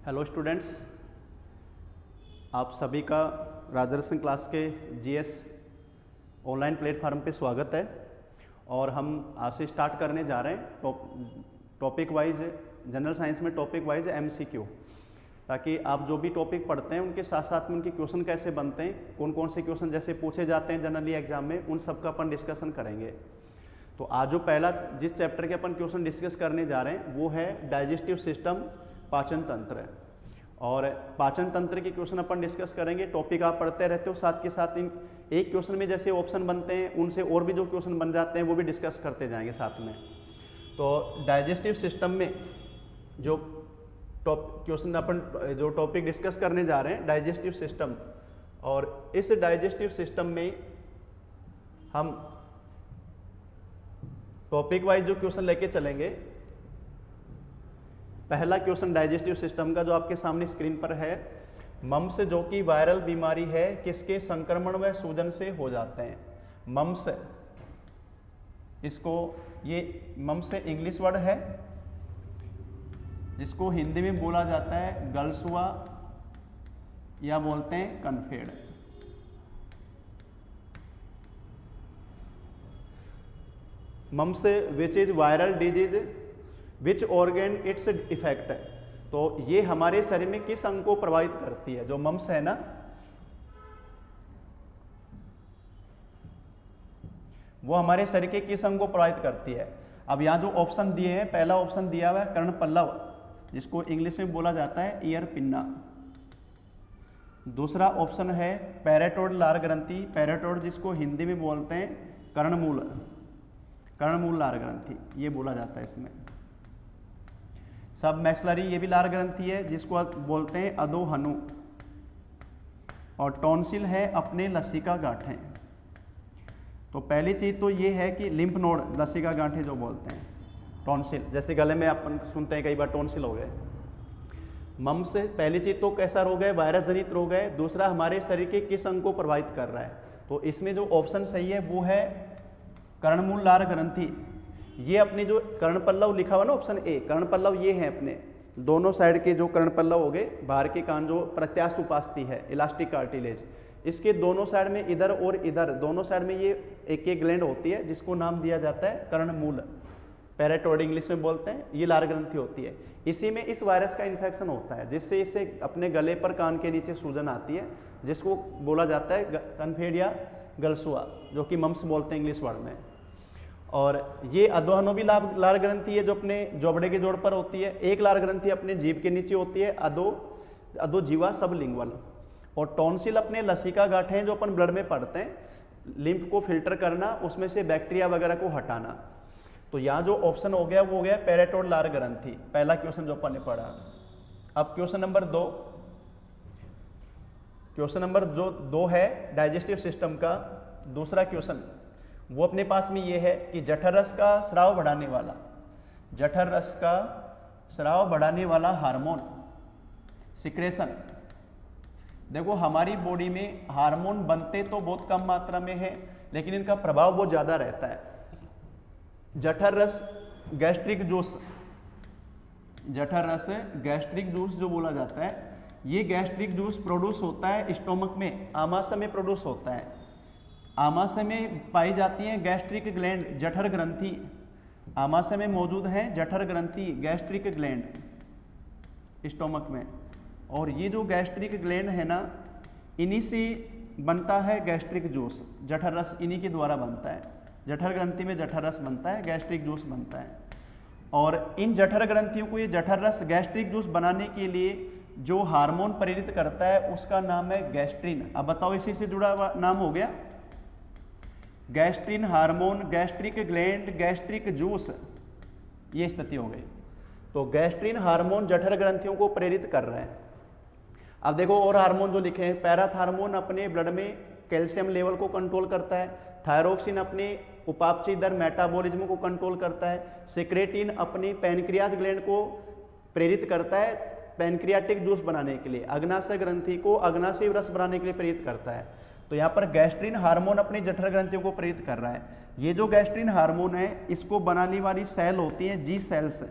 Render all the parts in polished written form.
Hello students, आप सभी का राजदर्शन क्लास के जीएस ऑनलाइन प्लेटफार्म पे स्वागत है। और हम आज से स्टार्ट करने जा रहे हैं टॉपिक वाइज जनरल साइंस में टॉपिक वाइज एमसीक्यू, ताकि आप जो भी टॉपिक पढ़ते हैं उनके साथ साथ में उनके क्वेश्चन कैसे बनते हैं, कौन कौन से क्वेश्चन जैसे पूछे जाते हैं जनरली एग्जाम में, उन सब का अपन डिस्कशन करेंगे। तो आज जो पहला जिस चैप्टर के अपन क्वेश्चन डिस्कस करने जा रहे हैं वो है डाइजेस्टिव सिस्टम, पाचन तंत्र। और पाचन तंत्र के क्वेश्चन अपन डिस्कस करेंगे। टॉपिक आप पढ़ते रहते हो, साथ के साथ इन एक क्वेश्चन में जैसे ऑप्शन बनते हैं उनसे और भी जो क्वेश्चन बन जाते हैं वो भी डिस्कस करते जाएंगे साथ में। तो डाइजेस्टिव सिस्टम में जो क्वेश्चन अपन जो टॉपिक डिस्कस करने जा रहे हैं डाइजेस्टिव सिस्टम, और इस डाइजेस्टिव सिस्टम में हम टॉपिक वाइज जो क्वेश्चन लेके चलेंगे। पहला क्वेश्चन डाइजेस्टिव सिस्टम का जो आपके सामने स्क्रीन पर है, मम्स जो कि वायरल बीमारी है किसके संक्रमण व सूजन से हो जाते हैं। मम्स, इसको ये मम्स इंग्लिश वर्ड है जिसको हिंदी में बोला जाता है गलसुआ या बोलते हैं कनफेड। Mumps which is viral disease which organ its effect है। तो ये हमारे शरीर में किस अंग को प्रभावित करती है। जो मम्स है ना, वो हमारे शरीर के किस अंग को प्रभावित करती है। अब यहाँ जो ऑप्शन दिए हैं, पहला ऑप्शन दिया हुआ है कर्णपल्लव, जिसको इंग्लिश में बोला जाता है ईयर पिन्ना। दूसरा ऑप्शन है पैराटोड लार ग्रंथि, पैराटोड जिसको हिंदी में बोलते हैं कर्णमूल, कर्णमूल लार ग्रंथि ये बोला जाता है इसमें। सब मैक्सलरी ये भी लार ग्रंथि है जिसको बोलते हैं अधोहनु। और टॉन्सिल है अपने लसिका गांठें। तो पहली चीज तो ये है कि लिम्फ नोड, लसिका गांठें जो बोलते हैं, टॉन्सिल जैसे गले में अपन सुनते हैं कई बार टॉन्सिल हो गए। मम्स पहली चीज तो कैसा रोग है, वायरस जनित रोग है। दूसरा हमारे शरीर के किस अंग को प्रभावित कर रहा है। तो इसमें जो ऑप्शन सही है वो है कर्णमूल लार ग्रंथि। ये अपने जो कर्णपल्लव लिखा हुआ ना ऑप्शन ए, कर्णपल्लव ये है अपने दोनों साइड के जो कर्णपल्लव हो गए, बाहर के कान जो प्रत्यास्थ उपास्थि है इलास्टिक कार्टिलेज, इसके दोनों साइड में इधर और इधर दोनों साइड में ये एक एक ग्लैंड होती है जिसको नाम दिया जाता है कर्णमूल, पैराटोड इंग्लिश में बोलते हैं। ये लार ग्रंथि होती है। इसी में इस वायरस का इन्फेक्शन होता है जिससे इसे अपने गले पर कान के नीचे सूजन आती है, जिसको बोला जाता है कनफेड या गलसुआ, जो कि मम्स बोलते हैं इंग्लिश वर्ड में। और ये अधोहनु भी लार ग्रंथि है जो अपने जोबड़े के जोड़ पर होती है। एक लार ग्रंथि अपने जीभ के नीचे होती है, अधोजीवा सबलिंगुअल। और टॉन्सिल अपने लसिका गांठें जो अपन ब्लड में पड़ते हैं, लिम्फ को फिल्टर करना, उसमें से बैक्टीरिया वगैरह को हटाना। तो यहाँ जो ऑप्शन हो गया वो हो गया पैराटोड लार ग्रंथि, पहला क्वेश्चन जो अपन ने पढ़ा। अब क्वेश्चन नंबर 2, क्वेश्चन नंबर जो 2 है डाइजेस्टिव सिस्टम का दूसरा क्वेश्चन, वो अपने पास में ये है कि जठर रस का स्राव बढ़ाने वाला, जठर रस का स्राव बढ़ाने वाला हार्मोन सिक्रेशन। देखो हमारी बॉडी में हार्मोन बनते तो बहुत कम मात्रा में है, लेकिन इनका प्रभाव बहुत ज्यादा रहता है। जठर रस गैस्ट्रिक जूस, जठर रस गैस्ट्रिक जूस जो बोला जाता है, ये गैस्ट्रिक जूस प्रोड्यूस होता है स्टोमक में, आमाशय में प्रोड्यूस होता है। आमाशय में पाई जाती है गैस्ट्रिक ग्लैंड, जठर ग्रंथि। आमाशय में मौजूद है जठर ग्रंथि, गैस्ट्रिक ग्लैंड स्टोमक में। और ये जो गैस्ट्रिक ग्लैंड है ना, इन्हीं से बनता है गैस्ट्रिक जूस, जठर रस इन्हीं के द्वारा बनता है। जठर ग्रंथि में जठर रस बनता है, गैस्ट्रिक जूस बनता है। और इन जठर ग्रंथियों को ये जठर रस गैस्ट्रिक जूस बनाने के लिए जो हार्मोन प्रेरित करता है उसका नाम है गैस्ट्रिन। अब बताओ इसी से जुड़ा हुआ नाम हो गया gastrin hormone, gastric gland, gastric juice, ये स्थिति हो गई। तो गैस्ट्रिन हार्मोन जठर ग्रंथियों को प्रेरित कर रहे हैं। अब देखो और हार्मोन जो लिखे हैं, पैराथार्मोन अपने ब्लड में कैल्शियम लेवल को कंट्रोल करता है, थायरोक्सिन अपने उपापचय दर मेटाबॉलिज्म को कंट्रोल करता है, सिक्रेटिन अपनी पैनक्रियाज ग्लैंड को प्रेरित करता है पैनक्रियाटिक जूस बनाने के लिए, अग्नाशय ग्रंथि को अग्नाशय रस बनाने के लिए प्रेरित करता है। तो यहाँ पर गैस्ट्रिन हार्मोन अपनी जठर ग्रंथियों को प्रेरित कर रहा है। ये जो गैस्ट्रिन हार्मोन है इसको बनाने वाली सेल होती है जी सेल्स,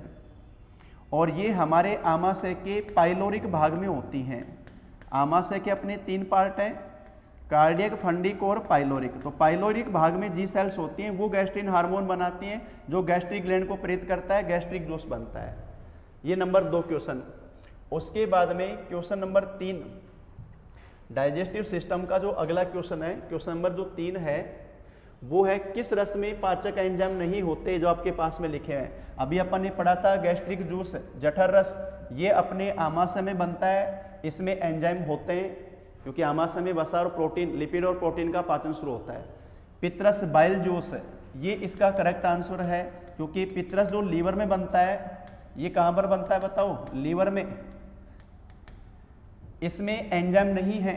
और ये हमारे आमाशय के पाइलोरिक भाग में होती हैं। आमाशय के अपने 3 पार्ट हैं, कार्डियक, फंडिक और पाइलोरिक। तो पाइलोरिक भाग में जी सेल्स होती हैं, वो गैस्ट्रिन हार्मोन बनाती हैं जो गैस्ट्रिक ग्लैंड को प्रेरित करता है, गैस्ट्रिक जूस बनता है। ये नंबर 2 क्वेश्चन। उसके बाद में क्वेश्चन नंबर 3 डाइजेस्टिव सिस्टम का जो अगला क्वेश्चन है, क्वेश्चन नंबर जो 3 है वो है किस रस में पाचक एंजाइम नहीं होते, जो आपके पास में लिखे हैं। अभी अपन ने पढ़ा था गैस्ट्रिक जूस, जठर रस, ये अपने आमाशय में बनता है, इसमें एंजाइम होते हैं क्योंकि आमाशय में वसा और प्रोटीन, लिपिड और प्रोटीन का पाचन शुरू होता है। पित्तरस बाइल जूस, ये इसका करेक्ट आंसर है क्योंकि पित्तरस जो लीवर में बनता है, ये कहाँ पर बनता है बताओ, लीवर में। इसमें एंजाइम नहीं है,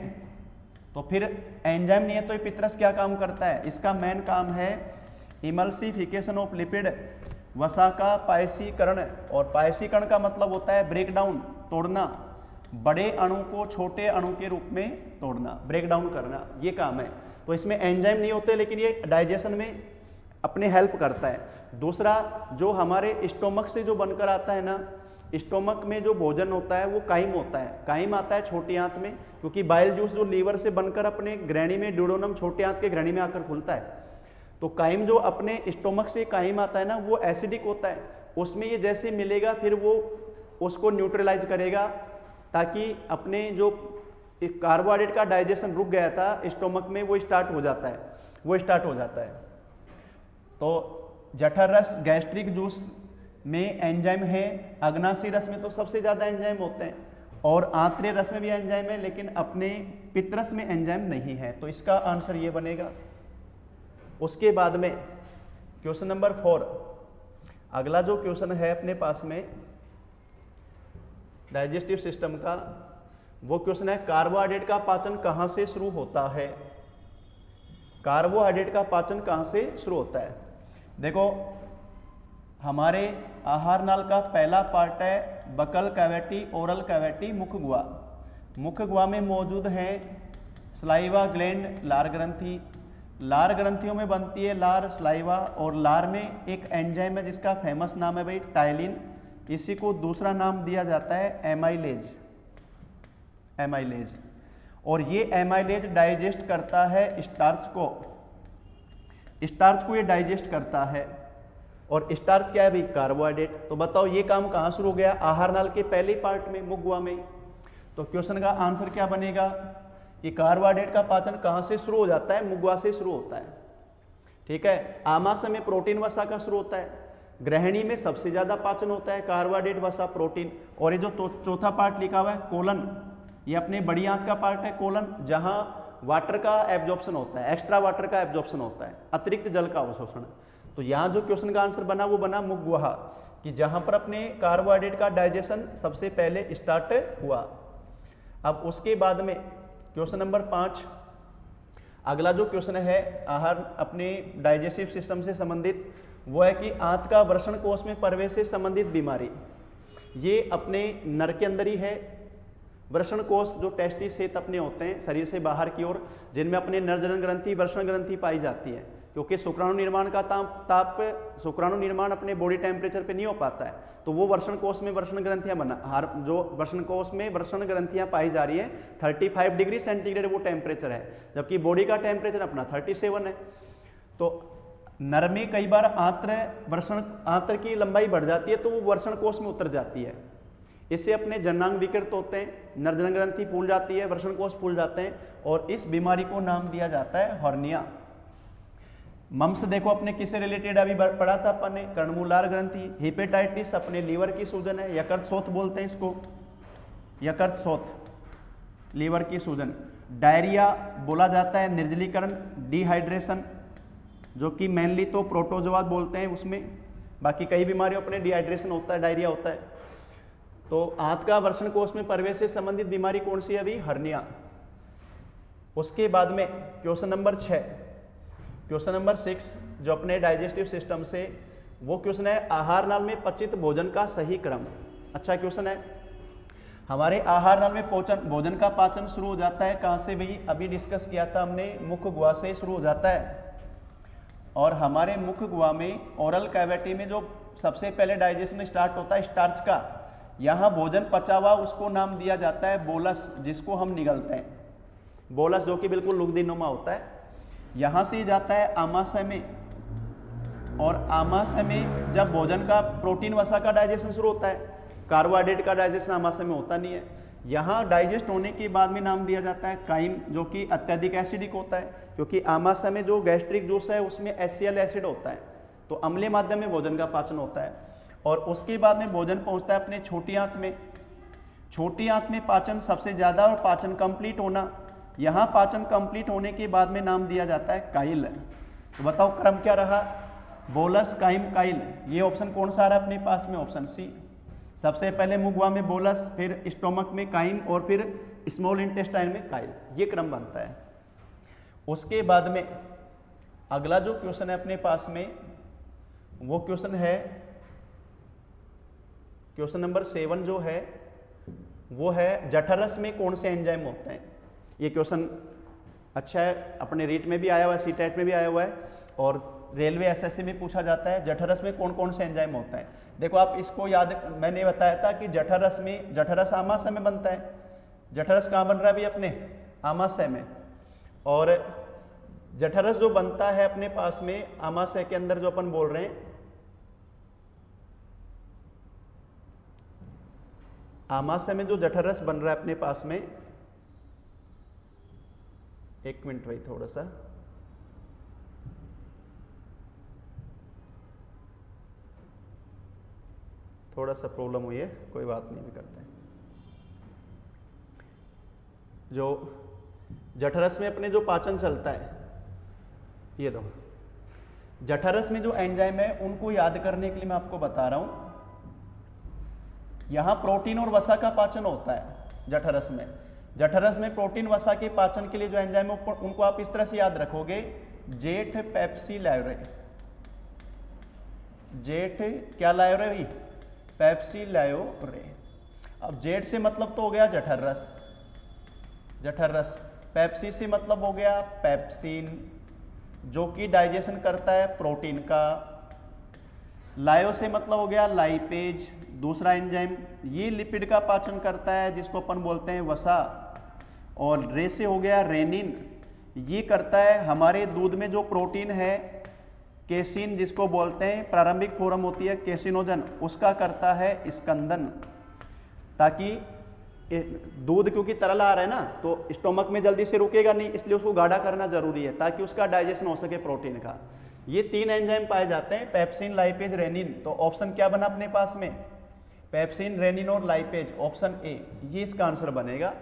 तो फिर एंजाइम नहीं है तो ये पित्तरस क्या काम करता है, इसका मेन काम है इमल्सिफिकेशन ऑफ लिपिड, वसा का पायसीकरण। और पायसीकरण का मतलब होता है ब्रेक डाउन, तोड़ना, बड़े अणु को छोटे अणु के रूप में तोड़ना, ब्रेक डाउन करना, ये काम है। तो इसमें एंजाइम नहीं होते लेकिन ये डाइजेशन में अपने हेल्प करता है। दूसरा, जो हमारे स्टोमक से जो बनकर आता है ना, स्टोमक में जो भोजन होता है वो काइम होता है, काइम आता है छोटी आंत में, क्योंकि बाइल जूस जो लीवर से बनकर अपने ग्रैनी में, ड्यूडेनम छोटे आंत के ग्रैनी में आकर खुलता है, तो काइम जो अपने स्टोमक से काइम आता है ना, वो एसिडिक होता है। उसमें ये जैसे मिलेगा फिर वो उसको न्यूट्रलाइज करेगा ताकि अपने जो कार्बोहाइड्रेट का डाइजेशन रुक गया था स्टोमक में, वो स्टार्ट हो जाता है, वो स्टार्ट हो जाता है। तो जठर रस, गैस्ट्रिक जूस में एंजाइम है, अग्नाशी रस में तो सबसे ज़्यादा एंजाइम होते हैं, और आंतरे रस में भी एंजाइम है, लेकिन अपने पित्तरस में एंजाइम नहीं है, तो इसका आंसर ये बनेगा। उसके बाद में क्वेश्चन नंबर 4, अगला जो क्वेश्चन है अपने पास में डाइजेस्टिव सिस्टम का, वो क्वेश्चन है कार्बोहाइड्रेट का पाचन कहाँ से शुरू होता है। कार्बोहाइड्रेट का पाचन कहाँ से शुरू होता है। देखो, हमारे आहार नाल का पहला पार्ट है बकल कैविटी, ओरल कैविटी, मुख गुहा। मुख गुहा में मौजूद है स्लाइवा ग्लैंड, लार ग्रंथि। लार ग्रंथियों में बनती है लार, स्लाइवा, और लार में एक एंजाइम है जिसका फेमस नाम है भाई टाइलिन। इसी को दूसरा नाम दिया जाता है एमाइलेज, एमाइलेज। और ये एमाइलेज डाइजेस्ट करता है स्टार्च को, स्टार्च को ये डाइजेस्ट करता है। और स्टार्च क्या है भाई, कार्बोहाइड्रेट। तो बताओ ये काम कहाँ शुरू हो गया, आहार नाल के पहले पार्ट में, मुख गुहा में। तो क्वेश्चन का आंसर क्या बनेगा कि कार्बोहाइड्रेट का पाचन कहाँ से शुरू हो जाता है, मुख गुहा से शुरू होता है। ठीक है, आमाशय में प्रोटीन वसा का शुरू होता है, ग्रहणी में सबसे ज्यादा पाचन होता है कार्बोहाइड्रेट, वसा, प्रोटीन। और ये जो चौथा पार्ट लिखा हुआ है कोलन, ये अपने बड़ी आंत का पार्ट है कोलन, जहां वाटर का एब्जॉर्प्शन होता है, एक्स्ट्रा वाटर का एब्जॉर्प्शन होता है, अतिरिक्त जल का अवशोषण। तो यहाँ जो क्वेश्चन का आंसर बना वो बना मुख गुहा, कि जहां पर अपने कार्बोहाइड्रेट का डाइजेशन सबसे पहले स्टार्ट हुआ। अब उसके बाद में क्वेश्चन नंबर 5, अगला जो क्वेश्चन है आहार अपने डाइजेस्टिव सिस्टम से संबंधित, वो है कि आंत का वृषण कोष में प्रवेश से संबंधित बीमारी। ये अपने नर के अंदर ही है। वृषण कोष जो टेस्टिस से अपने होते हैं शरीर से बाहर की ओर, जिनमें अपने नरजनन ग्रंथि, वृषण ग्रंथि पाई जाती है, क्योंकि शुक्राणु निर्माण का ताप शुक्राणु निर्माण अपने बॉडी टेम्परेचर पे नहीं हो पाता है, तो वो वृषण कोष में वृषण ग्रंथियां जो वृषण कोष में वृषण ग्रंथियां पाई जा रही है 35 डिग्री सेंटीग्रेड वो टेम्परेचर है, जबकि बॉडी का टेम्परेचर अपना 37 है। तो नर में कई बार आंत्र की लंबाई बढ़ जाती है तो वो वृषण कोष में उतर जाती है, इससे अपने जननांग विकृत होते हैं, नरजनन ग्रंथि फूल जाती है, वृषण कोष फूल जाते हैं, और इस बीमारी को नाम दिया जाता है हर्निया। मम्स देखो अपने किससे रिलेटेड अभी पढ़ा था अपन ने, कर्णमूलार ग्रंथि। हेपेटाइटिस अपने लीवर की सूजन है, यकृत बोलते हैं इसको, यकृत, लीवर की सूजन। डायरिया बोला जाता है निर्जलीकरण, डिहाइड्रेशन, जो कि मेनली तो प्रोटोजोआ बोलते हैं उसमें, बाकी कई बीमारियों अपने डिहाइड्रेशन होता है, डायरिया होता है। तो आंत का वृषण कोष में प्रवेश से संबंधित बीमारी कौन सी है अभी, हर्निया। उसके बाद में क्वेश्चन नंबर 6, क्वेश्चन नंबर 6 जो अपने डाइजेस्टिव सिस्टम से, वो क्वेश्चन है आहार नाल में पचित भोजन का सही क्रम। अच्छा क्वेश्चन है, हमारे आहार नाल में भोजन का पाचन शुरू हो जाता है कहाँ से भाई, अभी डिस्कस किया था हमने, मुख गुहा से शुरू हो जाता है। और हमारे मुख गुहा में ओरल कैविटी में जो सबसे पहले डाइजेशन स्टार्ट होता है स्टार्च का, यहाँ भोजन पचा हुआ उसको नाम दिया जाता है बोलस, जिसको हम निगलते हैं, बोलस जो कि बिल्कुल लुगदीनुमा होता है। यहाँ से जाता है आमाशय में, और आमाशय में जब भोजन का प्रोटीन वसा का डाइजेशन शुरू होता है, कार्बोहाइड्रेट का डाइजेशन आमाशय में होता नहीं है। यहाँ डाइजेस्ट होने के बाद में नाम दिया जाता है काइम, जो कि अत्यधिक एसिडिक होता है, क्योंकि आमाशय में जो गैस्ट्रिक जूस है उसमें HCl एसिड होता है, तो अम्लीय माध्यम में भोजन का पाचन होता है। और उसके बाद में भोजन पहुंचता है अपने छोटी आंत में। छोटी आंत में पाचन सबसे ज़्यादा और पाचन कंप्लीट होना, यहाँ पाचन कंप्लीट होने के बाद में नाम दिया जाता है काइल। तो बताओ क्रम क्या रहा, बोलस, काइम, काइल। ये ऑप्शन कौन सा आ रहा है अपने पास में, ऑप्शन सी। सबसे पहले मुगवा में बोलस, फिर स्टोमक में काइम, और फिर स्मॉल इंटेस्टाइन में काइल, ये क्रम बनता है। उसके बाद में अगला जो क्वेश्चन है अपने पास में, वो क्वेश्चन है क्वेश्चन नंबर 7 जो है वो है जठरस में कौन से एंजाइम होते हैं। ये क्वेश्चन अच्छा है, अपने रीट में भी आया हुआ है, सीटेट में भी आया हुआ है, और रेलवे एसएससी में पूछा जाता है जठरस में कौन कौन से एंजाइम होते हैं। देखो आप इसको याद, मैंने बताया था कि जठरस में, जठरस आमाशय में बनता है। जठरस कहाँ बन रहा है अभी अपने, आमाशय में। और जठरस जो बनता है अपने पास में आमाशय के अंदर, जो अपन बोल रहे हैं, आमाशय में जो जठरस बन रहा है अपने पास में, एक मिनट भाई, थोड़ा सा प्रॉब्लम हुई है, कोई बात नहीं, भी करते हैं। जो जठरस में अपने जो पाचन चलता है, ये दो जठरस में जो एंजाइम है उनको याद करने के लिए मैं आपको बता रहा हूं। यहां प्रोटीन और वसा का पाचन होता है जठरस में। जठरस में प्रोटीन वसा के पाचन के लिए जो एंजाइम है उनको आप इस तरह से याद रखोगे, जेठ पेप्सी लायोरे। जेठ क्या लायोरे, पेप्सी लायोरे। अब जेठ से मतलब तो हो गया जठरस, जठरस। पेप्सी से मतलब हो गया पेप्सिन, जो कि डाइजेशन करता है प्रोटीन का। लायो से मतलब हो गया लाइपेज, दूसरा एंजाइम, ये लिपिड का पाचन करता है, जिसको अपन बोलते हैं वसा। और रे से हो गया रेनिन, ये करता है हमारे दूध में जो प्रोटीन है, केसिन जिसको बोलते हैं, प्रारंभिक फॉर्म होती है केसिनोजन, उसका करता है स्कंदन, ताकि दूध क्योंकि तरल आ रहा है ना, तो स्टोमक में जल्दी से रुकेगा नहीं, इसलिए उसको गाढ़ा करना जरूरी है ताकि उसका डाइजेशन हो सके प्रोटीन का। ये 3 एंजाइम पाए जाते हैं, पेप्सिन, लाइपेज, रेनिन। तो ऑप्शन क्या बना अपने पास में, पेप्सिन, रेनिन और लाइपेज, ऑप्शन ए, ये इसका आंसर बनेगा,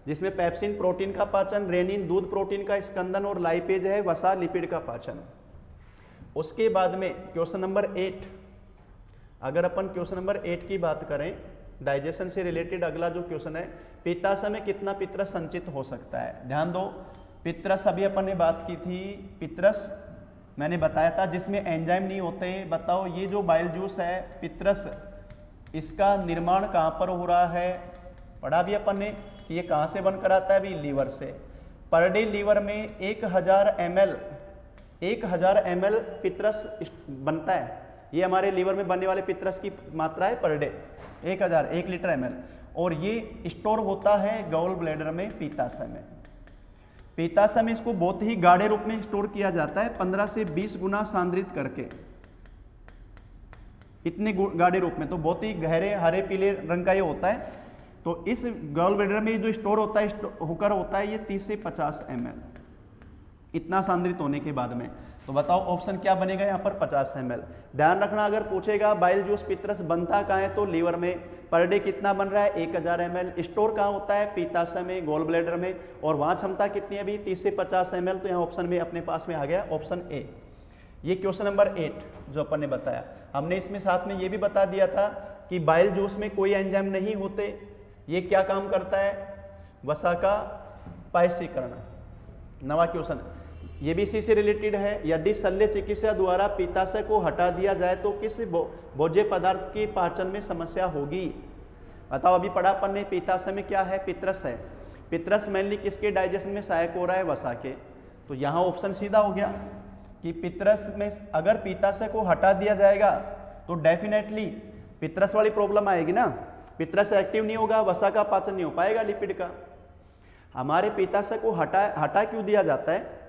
जिसमें पेप्सिन प्रोटीन का पाचन, रेनिन दूध प्रोटीन का स्कंदन, और लाइपेज है वसा लिपिड का पाचन। उसके बाद में क्वेश्चन नंबर 8, अगर अपन क्वेश्चन नंबर 8 की बात करें, डाइजेशन से रिलेटेड अगला जो क्वेश्चन है, पित्ताशय में कितना पित्तरस संचित हो सकता है। ध्यान दो, पित्तरस अभी अपन ने बात की थी, पित्तरस मैंने बताया था जिसमें एंजाइम नहीं होते। बताओ ये जो बाइल जूस है पित्तरस, इसका निर्माण कहाँ पर हो रहा है, पढ़ा भी अपन ने कि ये कहाँ से बनकर आता है, भी लीवर से। पर डे लीवर में 1000 ml पित्तरस बनता है। ये हमारे लीवर में बनने वाले पित्तरस की मात्रा है पर डे 1 लीटर ml, और ये स्टोर होता है गॉल ब्लैडर में, पित्ताशय में। पित्ताशय में इसको बहुत ही गाढ़े रूप में स्टोर किया जाता है, 15 से 20 गुना सांद्रित करके, इतने गाढ़े रूप में, तो बहुत ही गहरे हरे पीले रंग का ये होता है। तो इस गॉल ब्लैडर में जो स्टोर होता है, होकर होता है ये 30 से 50 ml, इतना सांद्रित होने के बाद में। तो बताओ ऑप्शन क्या बनेगा यहाँ पर, 50 ml। ध्यान रखना, अगर पूछेगा बाइल जूस पित्तरस बनता कहाँ है, तो लीवर में। पर डे कितना बन रहा है, 1000 ml। स्टोर कहाँ होता है, पित्ताशय में, गॉल ब्लैडर में, और वहाँ क्षमता कितनी है भी, 30 से 50 ml। तो यहाँ ऑप्शन में अपने पास में आ गया ऑप्शन ए। ये क्वेश्चन नंबर 8 जो अपन ने बताया, हमने इसमें साथ में ये भी बता दिया था कि बाइल जूस में कोई एंजाइम नहीं होते। ये क्या काम करता है, वसा का पायसीकरण। नवा क्वेश्चन, ये भी इसी से रिलेटेड है, यदि शल्य चिकित्सा द्वारा पित्ताशय को हटा दिया जाए तो किस भोज्य पदार्थ की पाचन में समस्या होगी। बताओ, अभी पढ़ा अपन ने, पित्ताशय में क्या है, पित्तरस है। पित्तरस मेनली किसके डाइजेशन में सहायक हो रहा है, वसा के। तो यहाँ ऑप्शन सीधा हो गया कि पित्तरस में अगर पित्ताशय को हटा दिया जाएगा तो डेफिनेटली पित्तरस वाली प्रॉब्लम आएगी ना, पित्रस एक्टिव नहीं होगा, वसा का पाचन नहीं हो पाएगा लिपिड का। हमारे पित्ताशय को हटा क्यों दिया जाता है?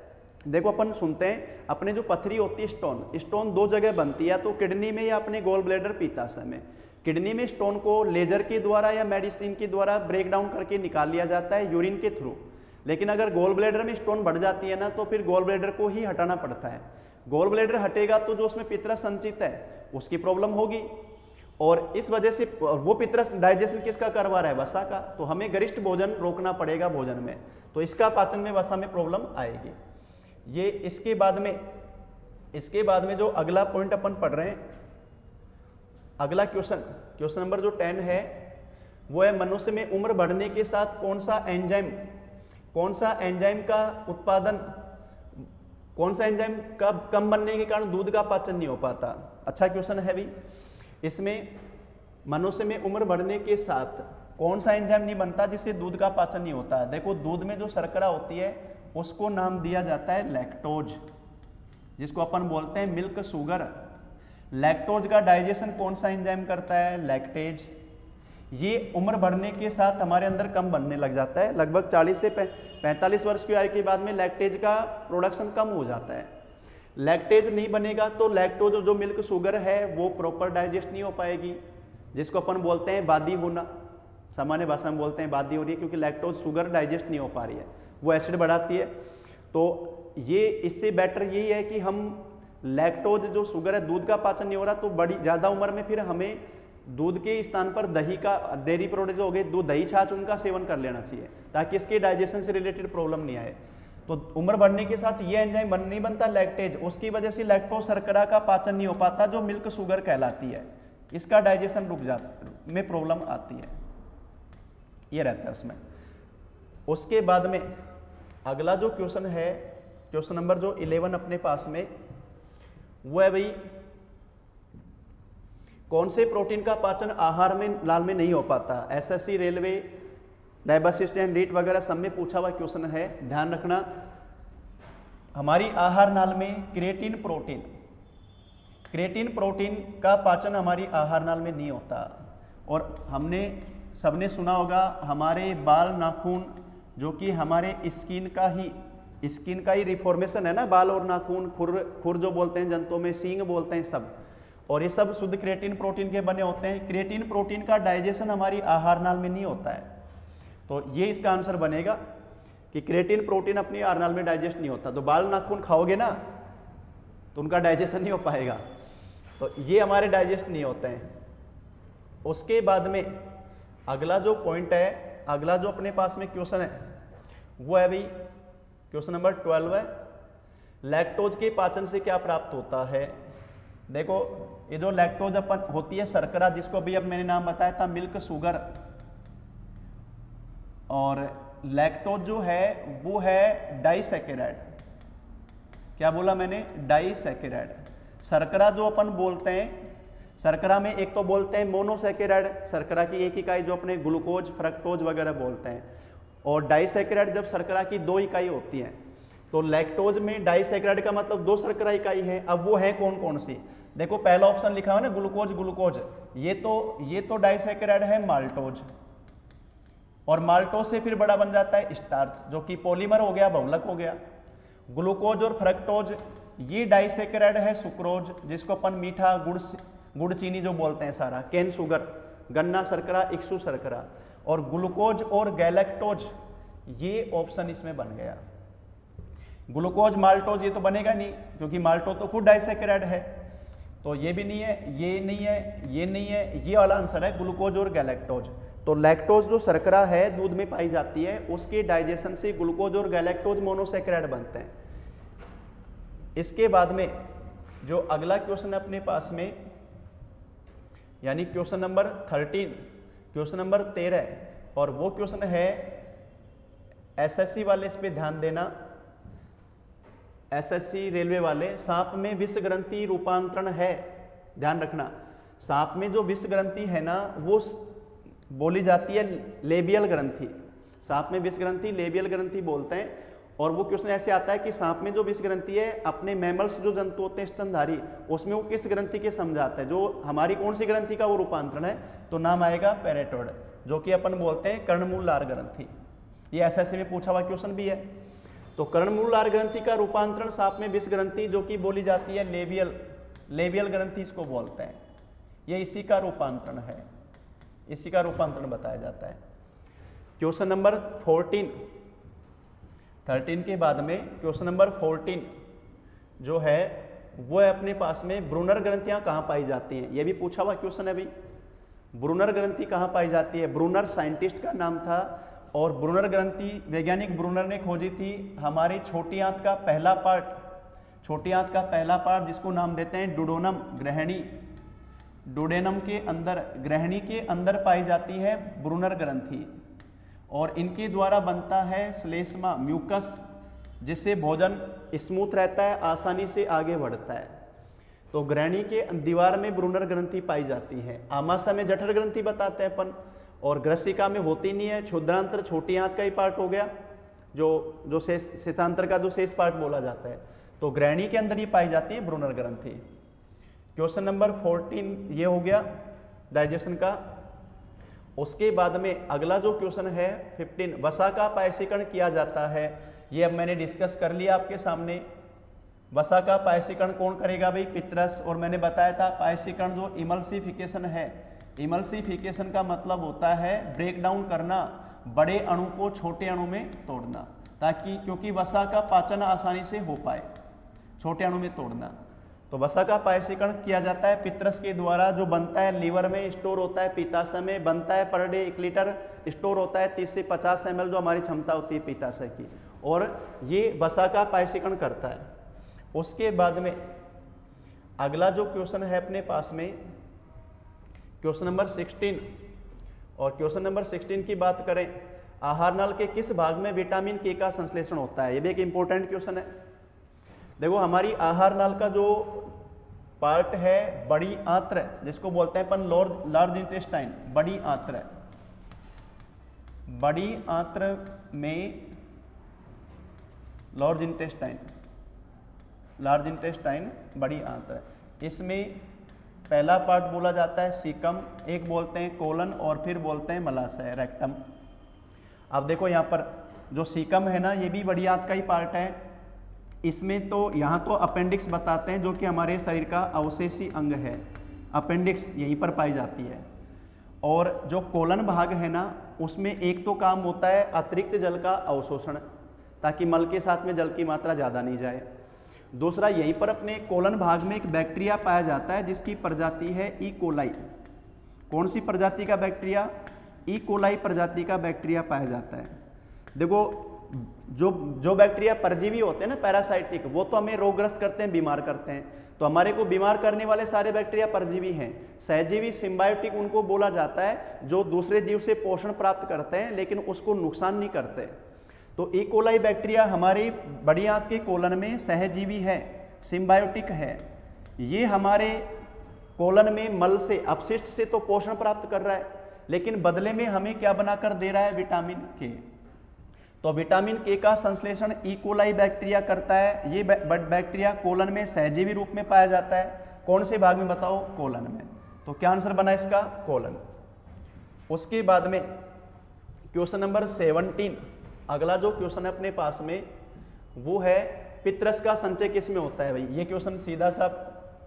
देखो अपन सुनते हैं अपने जो पथरी होती है स्टोन दो जगह बनती है, तो किडनी में या अपने गोल ब्लैडर पित्ताशय में। किडनी में स्टोन को लेजर के द्वारा या मेडिसिन के द्वारा ब्रेक डाउन करके निकाल लिया जाता है यूरिन के थ्रू। लेकिन अगर गोल ब्लैडर में स्टोन बढ़ जाती है ना, तो फिर गोल ब्लैडर को ही हटाना पड़ता है। गोल ब्लैडर हटेगा तो जो उसमें पित्रस संचित है उसकी प्रॉब्लम होगी, और इस वजह से वो पित्रस डाइजेशन किसका करवा रहा है? वसा का। तो हमें गरिष्ठ भोजन रोकना पड़ेगा भोजन में, तो इसका पाचन में वसा में प्रॉब्लम आएगी। ये इसके बाद में जो अगला पॉइंट अपन पढ़ रहे हैं, अगला क्वेश्चन नंबर जो 10 है वो है मनुष्य में उम्र बढ़ने के साथ कौन सा एंजाइम का उत्पादन, कौन सा एंजाइम का कम बनने के कारण दूध का पाचन नहीं हो पाता। अच्छा क्वेश्चन है भी। इसमें मनुष्य में उम्र बढ़ने के साथ कौन सा एंजाइम नहीं बनता जिससे दूध का पाचन नहीं होता है? देखो दूध में जो शर्करा होती है उसको नाम दिया जाता है लैक्टोज, जिसको अपन बोलते हैं मिल्क शुगर। लैक्टोज का डाइजेशन कौन सा एंजाइम करता है? लैक्टेज। ये उम्र बढ़ने के साथ हमारे अंदर कम बनने लग जाता है, लगभग 40 से 45 वर्ष की आयु के बाद में लैक्टेज का प्रोडक्शन कम हो जाता है। लैक्टेज नहीं बनेगा तो लैक्टोज जो मिल्क शुगर है वो प्रॉपर डाइजेस्ट नहीं हो पाएगी, जिसको अपन बोलते हैं बादी होना। सामान्य भाषा में बोलते हैं बादी हो रही है, क्योंकि लैक्टोज शुगर डाइजेस्ट नहीं हो पा रही है, वो एसिड बढ़ाती है। तो ये इससे बेटर यही है कि हम लैक्टोज जो शुगर है, दूध का पाचन नहीं हो रहा तो बड़ी ज़्यादा उम्र में फिर हमें दूध के स्थान पर दही का, डेयरी प्रोडक्ट हो गए, दूध दही छाछ, उनका सेवन कर लेना चाहिए ताकि इसके डाइजेशन से रिलेटेड प्रॉब्लम नहीं आए। तो उम्र बढ़ने के साथ ये एंजाइम नहीं बनता लैक्टेज, उसकी वजह से लैक्टोज शर्करा का पाचन नहीं हो पाता जो मिल्क शुगर कहलाती है, इसका डाइजेशन रुक जाता में प्रॉब्लम आती है, ये रहता है उसमें। उसके बाद में अगला जो क्वेश्चन है, क्वेश्चन नंबर जो 11 अपने पास में, वो है भाई कौन से प्रोटीन का पाचन आहार में लाल में नहीं हो पाता? एसएससी, रेलवे, डायबसिस्ट एंड रीट वगैरह सब में पूछा हुआ क्वेश्चन है, ध्यान रखना। हमारी आहार नाल में क्रिएटिन प्रोटीन का पाचन हमारी आहार नाल में नहीं होता। और हमने सबने सुना होगा हमारे बाल नाखून जो कि हमारे स्किन का ही रिफॉर्मेशन है ना, बाल और नाखून, खुर जो बोलते हैं जंतुओं में, सींग बोलते हैं सब, और ये सब शुद्ध क्रिएटिन प्रोटीन के बने होते हैं। क्रिएटिन प्रोटीन का डाइजेशन हमारी आहार नाल में नहीं होता है, तो ये इसका आंसर बनेगा कि क्रिएटिन प्रोटीन अपनी आहार नाल में डाइजेस्ट नहीं होता। तो बाल नाखून खाओगे ना तो उनका डाइजेशन नहीं हो पाएगा, तो ये हमारे डाइजेस्ट नहीं होते हैं। उसके बाद में अगला जो पॉइंट है, अगला जो अपने पास में क्वेश्चन है वो है भाई क्वेश्चन नंबर 12 है, लैक्टोज के पाचन से क्या प्राप्त होता है? देखो ये जो लैक्टोज अपन होती है शर्करा, जिसको भी अब मैंने नाम बताया था मिल्क शुगर, और लैक्टोज जो है वो है डाइसैकेराइड। क्या बोला मैंने? डाइसैकेराइड। शर्करा जो अपन बोलते हैं, शर्करा में एक तो बोलते हैं मोनोसैकेराइड, शर्करा की एक इकाई जो अपने ग्लूकोज, फ्रक्टोज वगैरह बोलते हैं, और डाइसैकेराइड जब शर्करा की 2 इकाई होती हैं। तो लैक्टोज में डाइसैकेराइड का मतलब 2 शर्करा इकाई है। अब वो है कौन कौन सी? देखो पहला ऑप्शन लिखा हुआ है ना ग्लूकोज, ये तो डाइसैकेराइड है माल्टोज, और माल्टोज से फिर बड़ा बन जाता है स्टार्च जो कि पॉलीमर हो गया, बहुलक हो गया। ग्लूकोज और फ्रक्टोज ये डाइसैकेराइड है सुक्रोज, जिसको अपन मीठा गुड़ चीनी जो बोलते हैं सारा, केन शुगर, गन्ना शर्करा, इक्सु शर्करा। और ग्लूकोज और गैलेक्टोज ये ऑप्शन इसमें बन गया। ग्लूकोज माल्टोज ये तो बनेगा नहीं, क्योंकि माल्टोज तो खुद डाइसैकेराइड है, तो ये भी नहीं है, ये नहीं है, ये नहीं है, ये वाला आंसर है ग्लूकोज और गैलेक्टोज। तो लैक्टोज जो शर्करा है दूध में पाई जाती है, उसके डाइजेशन से ग्लूकोज और गैलेक्टोज मोनोसैकेराइड बनते हैं। इसके बाद में जो अगला क्वेश्चन है अपने पास में, यानी क्वेश्चन नंबर 13, क्वेश्चन नंबर 13, और वो क्वेश्चन है एसएससी वाले, इस पे ध्यान देना, एसएससी रेलवे वाले, सांप में विष ग्रंथि रूपांतरण है, ध्यान रखना। सांप में जो विष ग्रंथि है ना वो बोली जाती है लेबियल ग्रंथि। सांप में विष ग्रंथि लेबियल ग्रंथि बोलते हैं, और वो क्वेश्चन ऐसे आता है कि सांप में जो विष ग्रंथि है अपने मैमल्स जो जंतु होते हैं स्तनधारी, उसमें वो किस ग्रंथि के समझाता है, जो हमारी कौन सी ग्रंथि का वो रूपांतरण है, तो नाम आएगा पैराटोड, जो कि अपन बोलते हैं कर्णमूल लार ग्रंथि। ये एसएससी में पूछा हुआ क्वेश्चन भी है। तो कर्णमूल लार ग्रंथि का रूपांतरण सांप में विष ग्रंथि जो कि बोली जाती है लेबियल ग्रंथि इसको बोलते हैं, ये इसी का रूपांतरण है, इसी का रूपांतरण बताया जाता है। क्वेश्चन नंबर 13 के बाद में क्वेश्चन नंबर 14 जो है वो है अपने पास में ब्रूनर ग्रंथियां कहाँ पाई जाती हैं, ये भी पूछा हुआ क्वेश्चन है भाई। ब्रूनर ग्रंथि कहाँ पाई जाती है, ब्रूनर साइंटिस्ट का नाम था और ब्रूनर ग्रंथि वैज्ञानिक ब्रूनर ने खोजी थी हमारी छोटी आंत का पहला पार्ट, छोटी आंत का पहला पार्ट जिसको नाम देते हैं डुडोनम, ग्रहणी, डुडेनम के अंदर, ग्रहणी के अंदर पाई जाती है ब्रूनर ग्रंथि और इनके द्वारा बनता है श्लेष्मा, म्यूकस, जिससे भोजन स्मूथ रहता है, आसानी से आगे बढ़ता है। तो ग्रहणी के दीवार में ब्रूनर ग्रंथि पाई जाती है। आमाशय में जठर ग्रंथि बताते हैं अपन, और ग्रसिका में होती नहीं है। क्षुद्रांतर छोटी आंत का ही पार्ट हो गया, जो शेषांतर का जो शेष पार्ट बोला जाता है। तो ग्रहणी के अंदर ही पाई जाती है ब्रूनर ग्रंथि। क्वेश्चन नंबर 14 ये हो गया डाइजेशन का। उसके बाद में अगला जो क्वेश्चन है 15, वसा का पायसीकरण किया जाता है, ये अब मैंने डिस्कस कर लिया आपके सामने। वसा का पायसीकरण कौन करेगा भाई, पितरस। और मैंने बताया था पायसीकरण जो इमल्सिफिकेशन है, इमल्सिफिकेशन का मतलब होता है ब्रेक डाउन करना, बड़े अणु को छोटे अणु में तोड़ना, ताकि क्योंकि वसा का पाचन आसानी से हो पाए, छोटे अणु में तोड़ना। तो वसा का पायसीकरण किया जाता है पितरस के द्वारा, जो बनता है लीवर में, स्टोर होता है पित्ताशय में, बनता है पर डे 1 लीटर, स्टोर होता है 30 से 50 ml जो हमारी क्षमता होती है पित्ताशय की, और ये वसा का पायसीकरण करता है। उसके बाद में अगला जो क्वेश्चन है अपने पास में क्वेश्चन नंबर 16, और क्वेश्चन नंबर 16 की बात करें, आहार नाल के किस भाग में विटामिन के का संश्लेषण होता है, ये भी एक इंपॉर्टेंट क्वेश्चन है। देखो हमारी आहार नाल का जो पार्ट है बड़ी आंत्र, जिसको बोलते हैं अपन लार्ज इंटेस्टाइन, बड़ी आंत्र, बड़ी आंत्र में लार्ज इंटेस्टाइन बड़ी आंत्र, इसमें पहला पार्ट बोला जाता है सीकम, एक बोलते हैं कोलन, और फिर बोलते हैं मलाशय, रेक्टम। अब देखो यहाँ पर जो सीकम है ना, ये भी बड़ी आंत का ही पार्ट है। इसमें तो यहाँ तो अपेंडिक्स बताते हैं, जो कि हमारे शरीर का अवशेषी अंग है, अपेंडिक्स यहीं पर पाई जाती है। और जो कोलन भाग है ना, उसमें एक तो काम होता है अतिरिक्त जल का अवशोषण, ताकि मल के साथ में जल की मात्रा ज़्यादा नहीं जाए। दूसरा, यहीं पर अपने कोलन भाग में एक बैक्टीरिया पाया जाता है जिसकी प्रजाति है ई कोलाई। कौन सी प्रजाति का बैक्टीरिया, ई कोलाई प्रजाति का बैक्टीरिया पाया जाता है। देखो जो बैक्टीरिया परजीवी होते हैं ना, पैरासाइटिक, वो तो हमें रोगग्रस्त करते हैं, बीमार करते हैं। तो हमारे को बीमार करने वाले सारे बैक्टीरिया परजीवी हैं। सहजीवी सिम्बायोटिक उनको बोला जाता है, जो दूसरे जीव से पोषण प्राप्त करते हैं लेकिन उसको नुकसान नहीं करते। तो ई कोलाई बैक्टीरिया हमारी बड़ी आंत के कोलन में सहजीवी है, सिम्बायोटिक है। ये हमारे कोलन में मल से, अपशिष्ट से तो पोषण प्राप्त कर रहा है, लेकिन बदले में हमें क्या बनाकर दे रहा है, विटामिन के। तो विटामिन के का संश्लेषण ई कोलाई बैक्टीरिया करता है। ये बैक्टीरिया कोलन में सहजीवी रूप में पाया जाता है। कौन से भाग में बताओ, कोलन में। तो क्या आंसर बना इसका, कोलन। उसके बाद में क्वेश्चन नंबर 17, अगला जो क्वेश्चन है अपने पास में वो है पितरस का संचय किस में होता है भाई। ये क्वेश्चन सीधा सा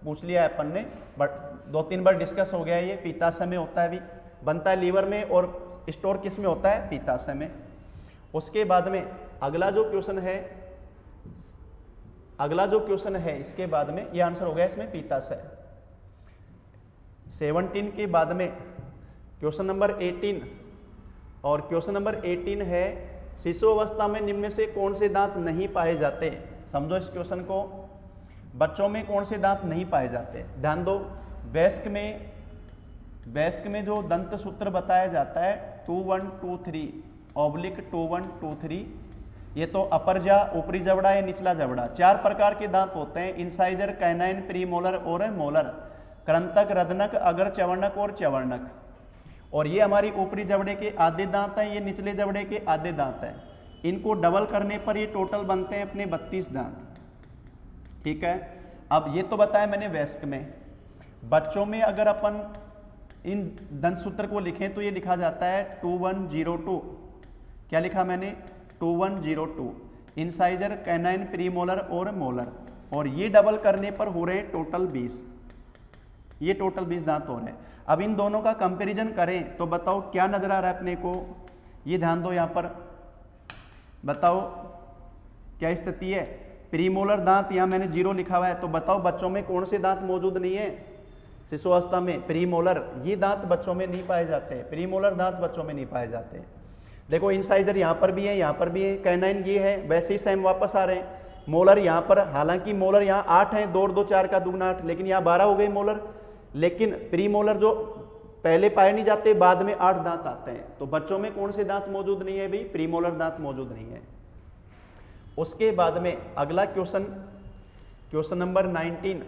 पूछ लिया है अपन ने, बट 2-3 बार डिस्कस हो गया है। ये पित्ताशय में होता है, भी बनता है लीवर में, और स्टोर किस में होता है, पित्ताशय में। उसके बाद में अगला जो क्वेश्चन है इसके बाद में ये आंसर हो गया इसमें पित्ताशय। 17 के बाद में क्वेश्चन नंबर 18, और क्वेश्चन नंबर 18 है शिशु अवस्था में निम्न में से कौन से दांत नहीं पाए जाते। समझो इस क्वेश्चन को, बच्चों में कौन से दांत नहीं पाए जाते, ध्यान दो। वयस्क में जो दंत सूत्र बताया जाता है 2123/2123, ये तो अपर जा, ऊपरी जबड़ा या निचला जबड़ा, 4 प्रकार के दांत होते हैं, इंसाइजर, कैनाइन, प्रीमोलर और मोलर, कृंतक, रदनक, अगर चवर्णक और चवर्णक। और ये हमारी ऊपरी जबड़े के आधे दांत हैं, ये निचले जबड़े के आधे दांत हैं। इनको डबल करने पर ये टोटल बनते हैं अपने 32 दांत। ठीक है, अब ये तो बताया मैंने वयस्क में। बच्चों में अगर अपन इन दंत सूत्र को लिखें तो ये लिखा जाता है 2102। क्या लिखा मैंने? 2102। इंसाइजर, कैनाइन, प्रीमोलर और मोलर, और ये डबल करने पर हो रहे हैं टोटल 20। ये टोटल 20 दांत हो रहे हैं। अब इन दोनों का कंपैरिजन करें तो बताओ क्या नजर आ रहा है अपने को? ये ध्यान दो, यहां पर बताओ क्या स्थिति है। प्रीमोलर दांत यहां मैंने 0 लिखा हुआ है, तो बताओ बच्चों में कौन से दांत मौजूद नहीं है? शिशुअवस्था में प्रीमोलर, ये दांत बच्चों में नहीं पाए जाते। प्रीमोलर दांत बच्चों में नहीं पाए जाते। देखो इंसाइजर यहाँ पर भी है, यहाँ पर भी है, कैनाइन ये है, वैसे ही सेम वापस आ रहे हैं। मोलर यहाँ पर, हालांकि मोलर यहाँ 8 है, 2 और 2 4 का दुगना 8, लेकिन यहाँ 12 हो गई मोलर। लेकिन प्रीमोलर जो पहले पाए नहीं जाते, बाद में 8 दांत आते हैं। तो बच्चों में कौन से दांत मौजूद नहीं है भाई? प्रीमोलर दांत मौजूद नहीं है। उसके बाद में अगला क्वेश्चन नंबर 19।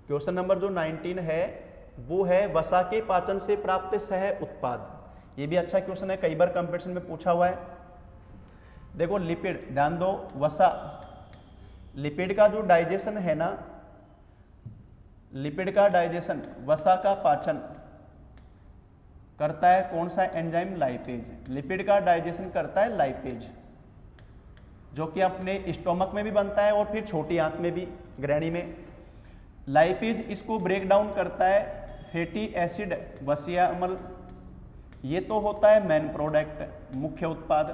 क्वेश्चन नंबर जो 19 है वो है वसा के पाचन से प्राप्त सह उत्पाद। ये भी अच्छा क्वेश्चन है, कई बार कंपटीशन में पूछा हुआ है। देखो लिपिड, ध्यान दो, वसा, लिपिड का जो डाइजेशन है ना, लिपिड का डाइजेशन, वसा का पाचन करता है कौन सा एंजाइम? लाइपेज। लिपिड का डाइजेशन करता है लाइपेज, जो कि अपने स्टोमक में भी बनता है और फिर छोटी आंत में भी, ग्रैनी में। लाइपेज इसको ब्रेक डाउन करता है फैटी एसिड, वसीय अम्ल। ये तो होता है मेन प्रोडक्ट, मुख्य उत्पाद,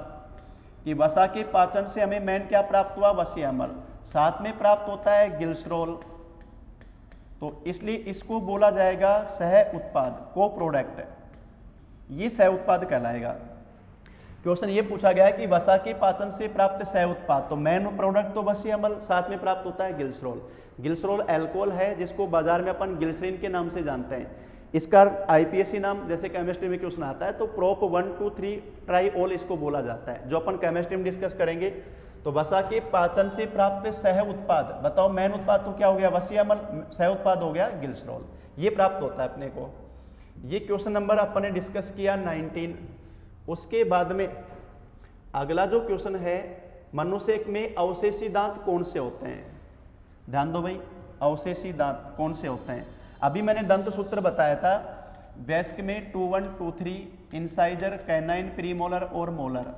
कि वसा के पाचन से हमें मेन क्या प्राप्त हुआ? वसीय अम्ल। साथ में प्राप्त होता है ग्लिसरॉल, तो इसलिए इसको बोला जाएगा सह उत्पाद, को प्रोडक्ट। ये सह उत्पाद कहलाएगा। क्वेश्चन ये पूछा गया है कि वसा के पाचन से प्राप्त सह उत्पाद, तो मेन प्रोडक्ट तो वसीय अम्ल, साथ में प्राप्त होता है ग्लिसरॉल। ग्लिसरॉल अल्कोहल है जिसको बाजार में अपन ग्लिसरीन के नाम से जानते हैं। इसका आईपीएससी नाम जैसे केमिस्ट्री में क्वेश्चन आता है तो प्रोप 1 2 3 ट्राईओल इसको बोला जाता है, जो अपन केमिस्ट्री में डिस्कस करेंगे। तो वसा के पाचन से प्राप्त सह उत्पाद, बताओ मेन उत्पाद तो क्या हो गया? वसीय अम्ल, सह उत्पाद हो गया ग्लिसरॉल। ये प्राप्त होता है अपने को। ये क्वेश्चन नंबर अपन ने डिस्कस किया 19। उसके बाद में अगला जो क्वेश्चन है, मनुष्य में अवशेषी दांत कौन से होते हैं? ध्यान दो भाई, अवशेषी दांत कौन से होते हैं? अभी मैंने दंत सूत्र बताया था, वयस्क में 2 1 2 3, इंसाइजर, कैनाइन, प्रीमोलर और मोलर।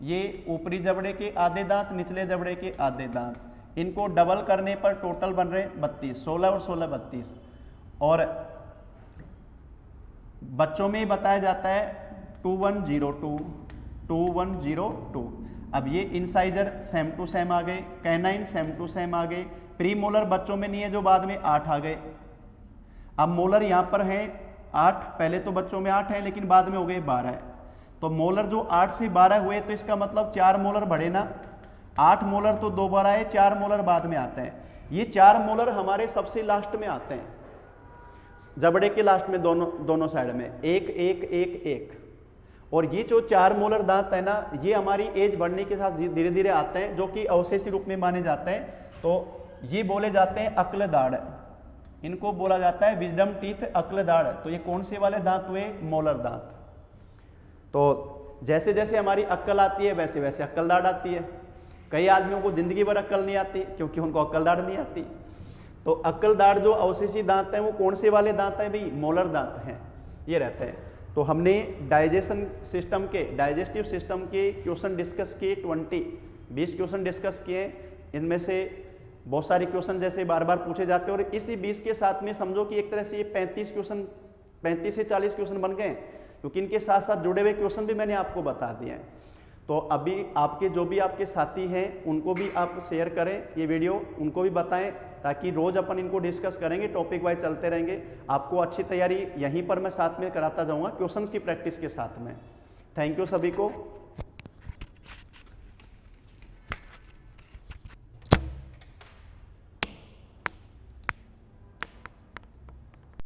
ये ऊपरी जबड़े के आधे दांत, निचले जबड़े के आधे दांत। इनको डबल करने पर टोटल बन रहे 32, 16 और 16 32। और बच्चों में बताया जाता है 2102, 2102। अब ये इंसाइजर सेम टू सेम आ गए, कैनाइन सेम टू सेम आ गए, प्रीमोलर बच्चों में नहीं है जो बाद में 8 आ गए। अब मोलर यहाँ पर है 8, पहले तो बच्चों में 8 है लेकिन बाद में हो गए 12। तो मोलर जो 8 से 12 हुए तो इसका मतलब 4 मोलर बढ़े ना। 8 मोलर तो 2 बार आए, 4 मोलर बाद में आते हैं। ये 4 मोलर हमारे सबसे लास्ट में आते हैं, जबड़े के लास्ट में, दोनों साइड में 1 1 1 1। और ये जो 4 मोलर दांत है ना, ये हमारी एज बढ़ने के साथ धीरे धीरे आते हैं, जो कि अवशेषी रूप में माने जाते हैं। तो ये बोले जाते हैं अक्ल दाढ़, इनको बोला जाता है विजडम टीथ, अक्ल दाढ़। तो ये कौन से वाले दांत हुए? मोलर दांत। तो जैसे जैसे हमारी अक्ल आती है वैसे वैसे अक्ल दाढ़ आती है। कई आदमियों को जिंदगी भर अक्ल नहीं आती क्योंकि उनको अक्ल दाढ़ नहीं आती। तो अक्ल दाढ़ जो अवशेषी दांत हैं वो कौन से वाले दांत हैं भाई? मोलर दांत हैं, ये रहते हैं। तो हमने डाइजेशन सिस्टम के, डाइजेस्टिव सिस्टम के क्वेश्चन डिस्कस किए 20 क्वेश्चन डिस्कस किए। इनमें से बहुत सारे क्वेश्चन जैसे बार बार पूछे जाते हैं, और इसी 20 के साथ में समझो कि एक तरह से ये 35 से 40 क्वेश्चन बन गए, क्योंकि इनके साथ साथ जुड़े हुए क्वेश्चन भी मैंने आपको बता दिए हैं। तो अभी आपके जो भी आपके साथी हैं उनको भी आप शेयर करें ये वीडियो, उनको भी बताएं, ताकि रोज अपन इनको डिस्कस करेंगे, टॉपिक वाइज चलते रहेंगे। आपको अच्छी तैयारी यहीं पर मैं साथ में कराता जाऊंगा क्वेश्चंस की प्रैक्टिस के साथ में। थैंक यू सभी को।